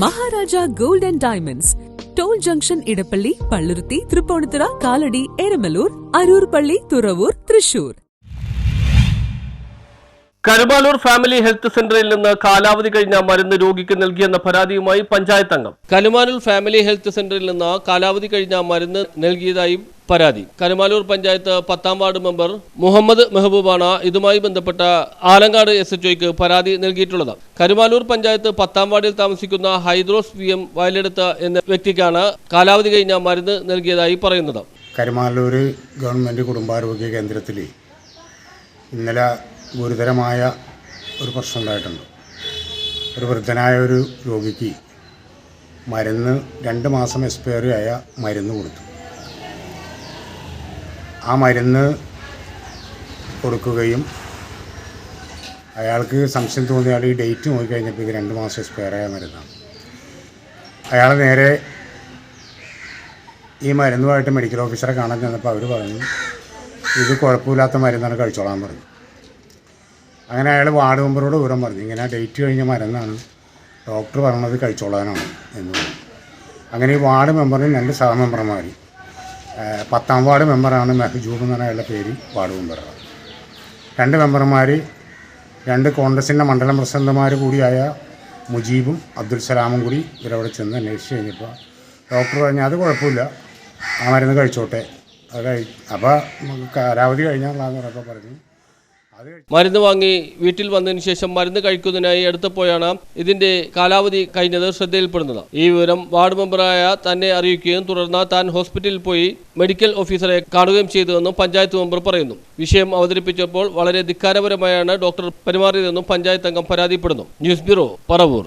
Maharaja gold and diamonds, toll junction, Edappally, Palluruthy, Tripunithura, Kalady, Eramalloor, Aroor പള്ളി, Thuravoor, Thrissur. Karumalloor family health സെന്ററിൽ നിന്ന് കാലാവധി കഴിഞ്ഞ മരുന്ന് രോഗിക്ക് നൽകിയെന്ന പരാതിയുമായി പഞ്ചായത്ത് അംഗം. കരുമാലൂർ ഫാമിലി ഹെൽത്ത് സെന്ററിൽ നിന്ന് കാലാവധി കഴിഞ്ഞ മരുന്ന് നൽകിയതായി പരാതി. കരുമാലൂർ പഞ്ചായത്ത് 10ാം വാർഡ് മെമ്പർ മുഹമ്മദ് മെഹബൂബാണ് ഇതുമായി ബന്ധപ്പെട്ട ആലങ്കാട് SHOയ്ക്ക് പരാതി നൽകിയിട്ടുള്ളത്. കരുമാലൂർ പഞ്ചായത്ത് 10ാം വാർഡിൽ താമസിക്കുന്ന ഹൈദ്രോസ് VM വയലെടുത്ത് എന്ന വ്യക്തിക്കാണ് കാലാവധി കഴിഞ്ഞ മരുന്ന് നൽകിയതായി പറയുന്നത്. കരുമാലൂർ ഗവൺമെൻറ് കുടുംബാരോഗ്യ കേന്ദ്രത്തിൽ ഇന്നലെ ഗുരുതരമായ ഒരു പ്രശ്നം ഉണ്ടായിട്ടുണ്ട്. ഒരു വൃദ്ധനായ ഒരു രോഗിക്ക് മരുന്ന് 2 മാസം എക്സ്പയറി ആയ മരുന്ന് കൊടുത്തു. ആ മരുന്ന് കൊടുക്കുകയും അയാൾക്ക് സംശയം തോന്നിയാൽ ഈ ഡേറ്റ് നോക്കിക്കഴിഞ്ഞപ്പോൾ ഇത് 2 മാസം എക്സ്പയർ ആയ മരുന്നാണ്. അയാൾ നേരെ ഈ മരുന്നുമായിട്ട് മെഡിക്കൽ ഓഫീസറെ കാണാൻ ചെന്നപ്പോൾ അവർ പറഞ്ഞു ഇത് കുഴപ്പമില്ലാത്ത മരുന്നാണ്, കഴിച്ചോളാൻ പറഞ്ഞു. അങ്ങനെ അയാൾ വാർഡ് മെമ്പറോട് വിവരം പറഞ്ഞു, ഇങ്ങനെ ഡേറ്റ് കഴിഞ്ഞ മരുന്നാണ്, ഡോക്ടർ പറഞ്ഞത് കഴിച്ചോളാനാണ് എന്ന് പറഞ്ഞു. അങ്ങനെ ഈ വാർഡ് മെമ്പറിന് 2 സഹമെമ്പർമാർ, 10ാം വാർഡ് മെമ്പറാണ് മെഹജൂബ് എന്ന് പറഞ്ഞ അയാളുടെ പേര്, വാർഡ് മെമ്പറാണ്. 2 മെമ്പർമാർ, 2 കോൺഗ്രസിൻ്റെ മണ്ഡലം പ്രസിഡന്റുമാർ കൂടിയായ മുജീബും അബ്ദുൽ സലാമും കൂടി ഇവരവിടെ ചെന്ന് അന്വേഷിച്ച് കഴിഞ്ഞപ്പോൾ ഡോക്ടർ പറഞ്ഞു അത് കുഴപ്പമില്ല, ആ മരുന്ന് കഴിച്ചോട്ടെ, അത് അപ്പോൾ കാലാവധി കഴിഞ്ഞാൽ പറഞ്ഞു. മരുന്ന് വാങ്ങി വീട്ടിൽ വന്നതിന് ശേഷം മരുന്ന് കഴിക്കുന്നതിനായി എടുത്തപ്പോഴാണ് ഇതിന്റെ കാലാവധി കഴിഞ്ഞത് ശ്രദ്ധയിൽപ്പെടുന്നത്. ഈ വിവരം വാർഡ് മെമ്പറായ തന്നെ അറിയിക്കുകയും തുടർന്ന് താൻ ഹോസ്പിറ്റലിൽ പോയി മെഡിക്കൽ ഓഫീസറെ കാണുകയും ചെയ്തുവെന്നും പഞ്ചായത്ത് മെമ്പർ പറയുന്നു. വിഷയം അവതരിപ്പിച്ചപ്പോൾ വളരെ ധിക്കാരപരമായാണ് ഡോക്ടർ പെരുമാറിയതെന്നും പഞ്ചായത്ത് അംഗം പരാതിപ്പെടുന്നു. News bureau, Paravur.